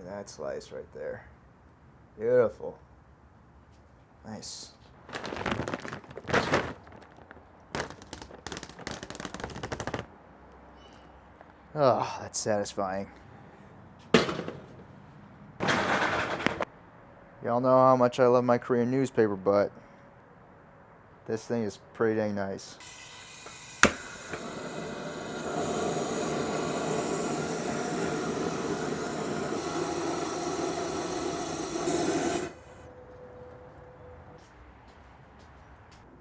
that slice right there. Beautiful. Nice. Oh, that's satisfying. Y'all know how much I love my Korean newspaper, but this thing is pretty dang nice.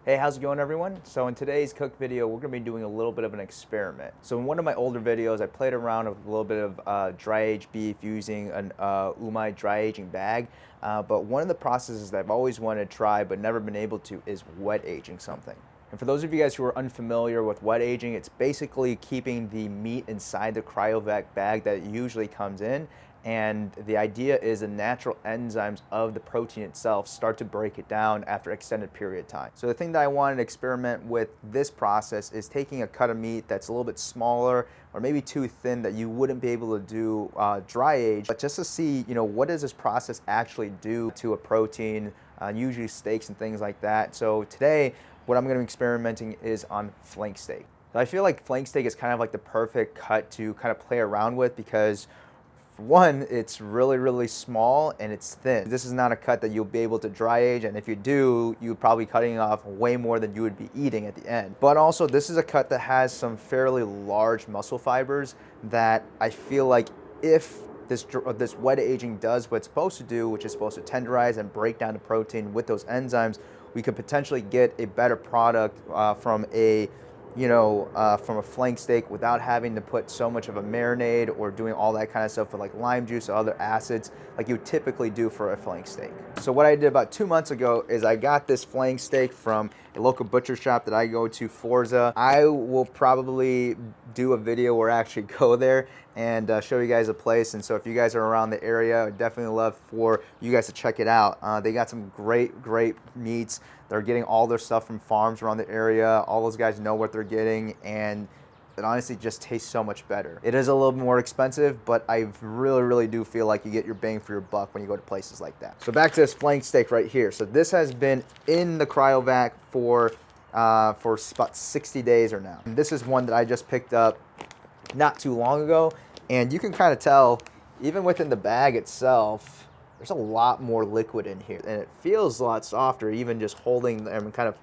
Hey, how's it going, everyone? So in today's cook video, we're gonna be doing a little bit of an experiment. So in one of my older videos, I played around with a little bit of dry aged beef using an umai dry aging bag. But one of the processes that I've always wanted to try but never been able to is wet aging something. And for those of you guys who are unfamiliar with wet aging, it's basically keeping the meat inside the cryovac bag that it usually comes in. And the idea is the natural enzymes of the protein itself start to break it down after an extended period of time. So the thing that I wanted to experiment with this process is taking a cut of meat that's a little bit smaller or maybe too thin that you wouldn't be able to do dry age, but just to see, what does this process actually do to a protein, usually steaks and things like that. So today, what I'm going to be experimenting is on flank steak. I feel like flank steak is kind of like the perfect cut to kind of play around with because one, it's really, really small and it's thin. This is not a cut that you'll be able to dry age, and if you do, you're probably cutting off way more than you would be eating at the end. But also, this is a cut that has some fairly large muscle fibers that I feel like if this wet aging does what it's supposed to do, which is supposed to tenderize and break down the protein with those enzymes, we could potentially get a better product from a flank steak without having to put so much of a marinade or doing all that kind of stuff with like lime juice or other acids like you typically do for a flank steak. So what I did about 2 months ago is I got this flank steak from a local butcher shop that I go to, Forza. I will probably do a video where I actually go there and show you guys a place. And so if you guys are around the area, I'd definitely love for you guys to check it out. They got some great meats. They're getting all their stuff from farms around the area. All those guys know what they're getting, and it honestly just tastes so much better. It is a little more expensive, but I really do feel like you get your bang for your buck when you go to places like that. So back to this flank steak right here. So this has been in the cryovac for about 60 days or now. And this is one that I just picked up not too long ago, and you can kind of tell, even within the bag itself, there's a lot more liquid in here, and it feels a lot softer, even just holding and kind of,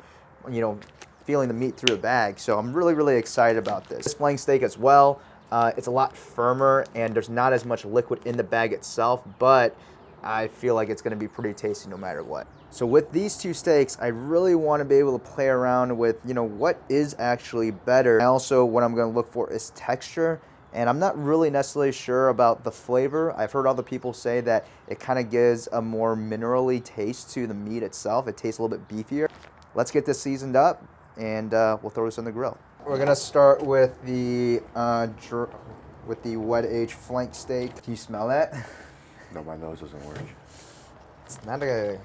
feeling the meat through the bag. So I'm really excited about this. This flank steak as well, it's a lot firmer, and there's not as much liquid in the bag itself, but I feel like it's gonna be pretty tasty no matter what. So with these two steaks, I really want to be able to play around with, what is actually better. And also what I'm gonna look for is texture. And I'm not really necessarily sure about the flavor. I've heard other people say that it kind of gives a more minerally taste to the meat itself. It tastes a little bit beefier. Let's get this seasoned up, and we'll throw this on the grill. We're gonna start with the wet aged flank steak. Can you smell that? No, my nose doesn't work. It's not a.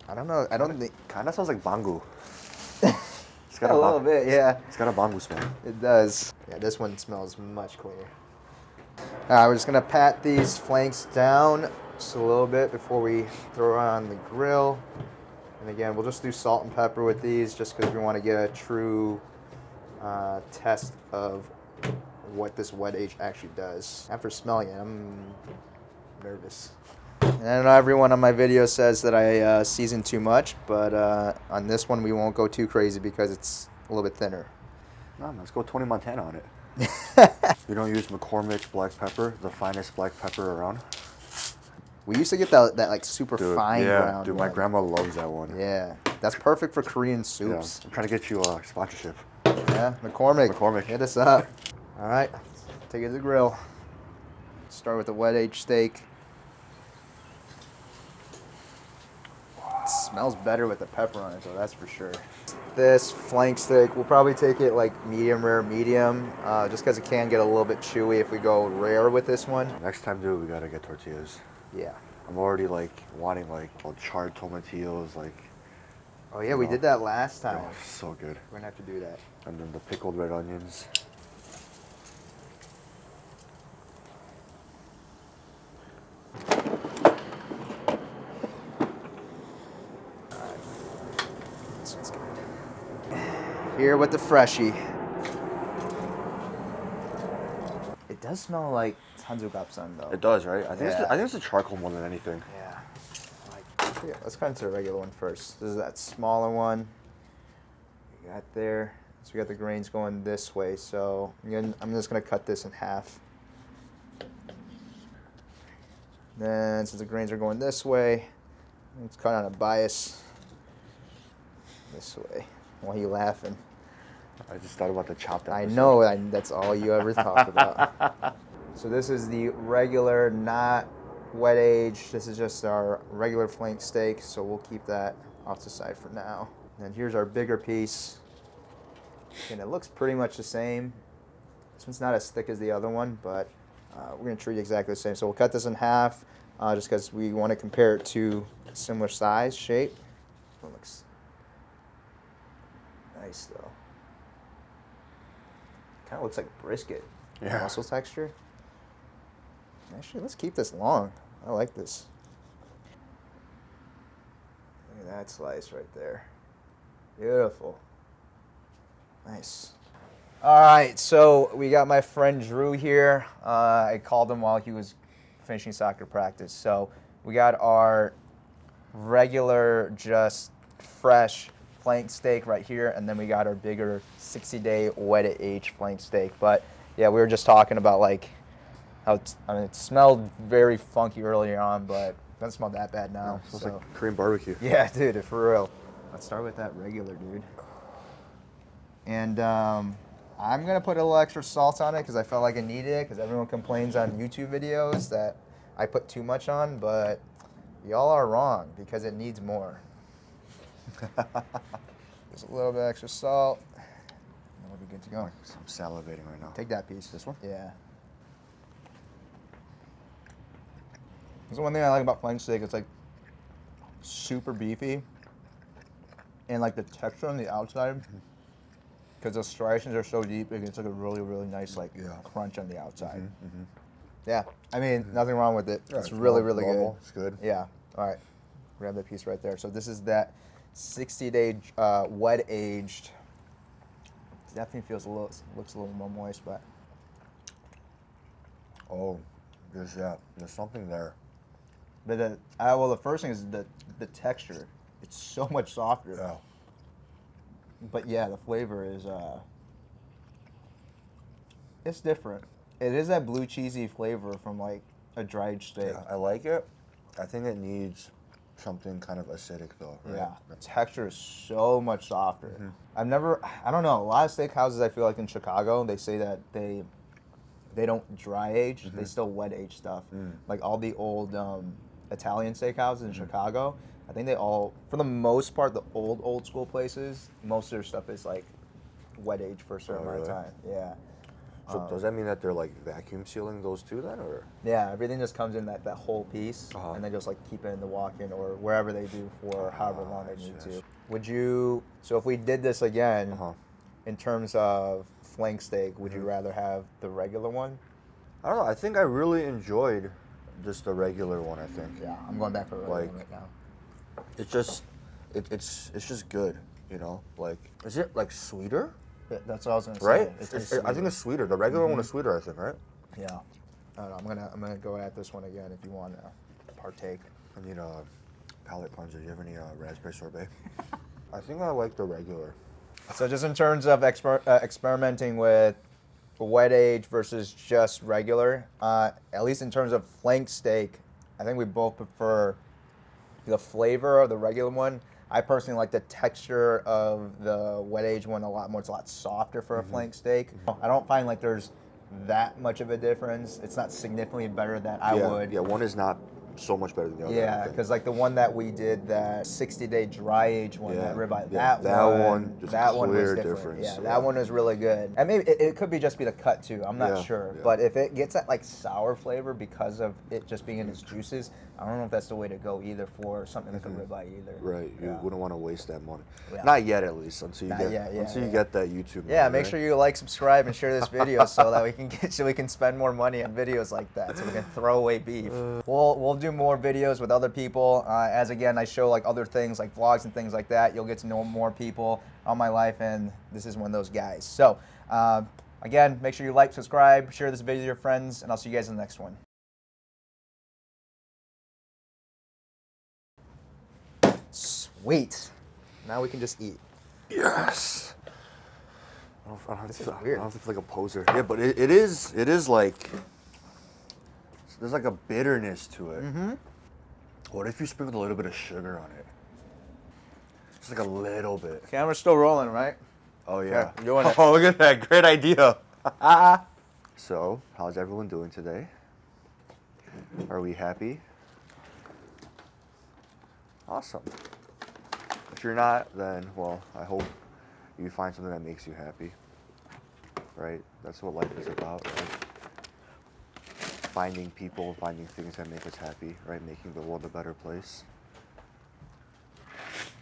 I don't know. I don't think. Kind of smells like bangu. It's got a little bit, yeah. It's got a bangu smell. It does. Yeah, this one smells much cleaner. We're just gonna pat these flanks down just a little bit before we throw it on the grill. And again, we'll just do salt and pepper with these just because we want to get a true test of what this wet age actually does. After smelling it, I'm nervous. And I know everyone on my video says that I season too much, but on this one we won't go too crazy because it's a little bit thinner. No, let's go Tony Montana on it. You don't use McCormick's black pepper, the finest black pepper around? We used to get that like super fine ground dude, one. my grandma loves that one. Yeah, that's perfect for Korean soups. Yeah, I'm trying to get you a sponsorship. Yeah, McCormick. Hit us up. All right, take it to the grill. Start with the wet aged steak. It smells better with the pepper on it, though, that's for sure. This flank steak, we'll probably take it like medium rare, just because it can get a little bit chewy if we go rare with this one. Next time, dude, we gotta get tortillas. Yeah. I'm already wanting charred tomatillos, Oh yeah, we did that last time. Oh, so good. We're gonna have to do that. And then the pickled red onions. here with the freshie. It does smell like Tanzugapsan though. It does, right? I think Yeah. I think it's the charcoal more than anything. Yeah. Yeah, let's cut into the regular one first. This is that smaller one. We got there. So we got the grains going this way. So again, I'm just gonna cut this in half. Then since the grains are going this way, let's cut on a bias this way. Why are you laughing? I just thought about the chopped episode. I know, that's all you ever talk about. So this is the regular, not wet age. This is just our regular flank steak, so we'll keep that off the side for now. And then here's our bigger piece. And it looks pretty much the same. This one's not as thick as the other one, but we're gonna treat it exactly the same. So we'll cut this in half, just because we want to compare it to a similar size, shape. It looks nice though. Kind of looks like brisket. Yeah. Muscle texture. Actually, let's keep this long. I like this. Look at that slice right there. Beautiful. Nice. All right, so we got my friend Drew here. I called him while he was finishing soccer practice. So we got our regular, just fresh flank steak right here, and then we got our bigger 60-day wet age flank steak. But yeah, we were just talking about like how it smelled very funky earlier on, but it doesn't smell that bad now. It smells like Korean barbecue. Yeah, dude, for real. Let's start with that regular, dude. And I'm gonna put a little extra salt on it because I felt like I needed it, because everyone complains on YouTube videos that I put too much on, but y'all are wrong because it needs more. Just a little bit extra salt, and we'll be good to go. I'm salivating right now. Take that piece. This one? Yeah. That's the one thing I like about flank steak. It's like super beefy, and like the texture on the outside, because the striations are so deep, it gets like a really, really nice like crunch on the outside. Yeah, I mean nothing wrong with it. Yeah, it's really, really normal. good. It's good. Yeah. All right. Grab that piece right there. So this is that 60-day wet aged. Definitely feels looks a little more moist, but Oh, there's something there. but the first thing is the texture. It's so much softer. Yeah. But yeah, the flavor is it's different. It is that blue cheesy flavor from like a dried steak. Yeah, I like it. I think it needs something kind of acidic though. Right? Yeah, the texture is so much softer. I don't know, a lot of steakhouses I feel like in Chicago, they say that they don't dry age, they still wet age stuff. Like all the old Italian steakhouses in Chicago, I think they all, for the most part, the old school places, most of their stuff is like wet age for a certain amount of time. Yeah. So does that mean that they're like vacuum sealing those too then, or? Yeah, everything just comes in that whole piece, and they just like keep it in the walk-in or wherever they do for however long they need to. Would you? So if we did this again, in terms of flank steak, would you rather have the regular one? I don't know. I think I really enjoyed just the regular one. I think. Yeah, I'm going back for the regular one right now. It's just, it's just good. You know, like, is it like sweeter? Yeah, that's what I was gonna say. Right? I think it's sweeter. The regular one is sweeter, I think, right? Yeah. I don't know, I'm gonna go at this one again if you want to partake. I need a palate cleanser. Do you have any raspberry sorbet? I think I like the regular. So just in terms of experimenting with wet age versus just regular, at least in terms of flank steak, I think we both prefer the flavor of the regular one. I personally like the texture of the wet age one a lot more. It's a lot softer for a flank steak. I don't find like there's that much of a difference. It's not significantly better than I would. Yeah, one is not so much better than the other. Yeah, because like the one that we did, that 60-day dry age one, that ribeye, that one was different. difference. Yeah, that one was really good. And maybe it could be just be the cut too. I'm not sure. But if it gets that like sour flavor because of it just being in its juices, I don't know if that's the way to go either for something like a ribeye either. Right, you wouldn't want to waste that money. Yeah. Not yet, at least, until you get that YouTube. Yeah, money, make sure you like, subscribe, and share this video so that we can spend more money on videos like that, so we can throw away beef. We'll do more videos with other people. As again, I show like other things like vlogs and things like that. You'll get to know more people on my life, and this is one of those guys. So again, make sure you like, subscribe, share this video with your friends, and I'll see you guys in the next one. Sweet. Now we can just eat. Yes. I don't have to feel like a poser. Yeah, but it is like, there's like a bitterness to it. Mm-hmm. What if you sprinkled a little bit of sugar on it? Just like a little bit. Camera's still rolling, right? Oh yeah. I'm doing it. Oh, look at that. Great idea. So, how's everyone doing today? Are we happy? Awesome. If you're not, then, well, I hope you find something that makes you happy. Right? That's what life is about, right? Finding people, finding things that make us happy, right? Making the world a better place.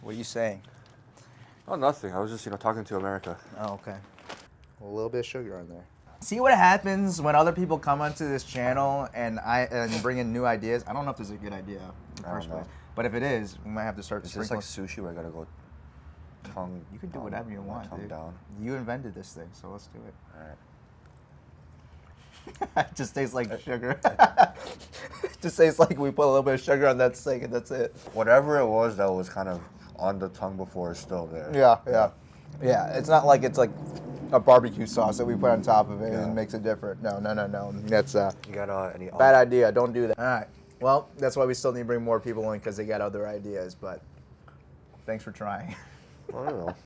What are you saying? Oh, nothing. I was just, talking to America. Oh, okay. A little bit of sugar on there. See what happens when other people come onto this channel and bring in new ideas. I don't know if this is a good idea in the first place, but if it is, we might have to start. Is this like sushi where I gotta go tongue? You can do whatever you want, tongue dude. down. You invented this thing, so let's do it. All right. It just tastes like sugar. It just tastes like we put a little bit of sugar on that steak and that's it. Whatever it was that was kind of on the tongue before is still there. Yeah. It's not like it's like a barbecue sauce that we put on top of it and makes it different. No. That's You got any bad idea. Don't do that. All right. Well, that's why we still need to bring more people in because they got other ideas. But thanks for trying. I don't know.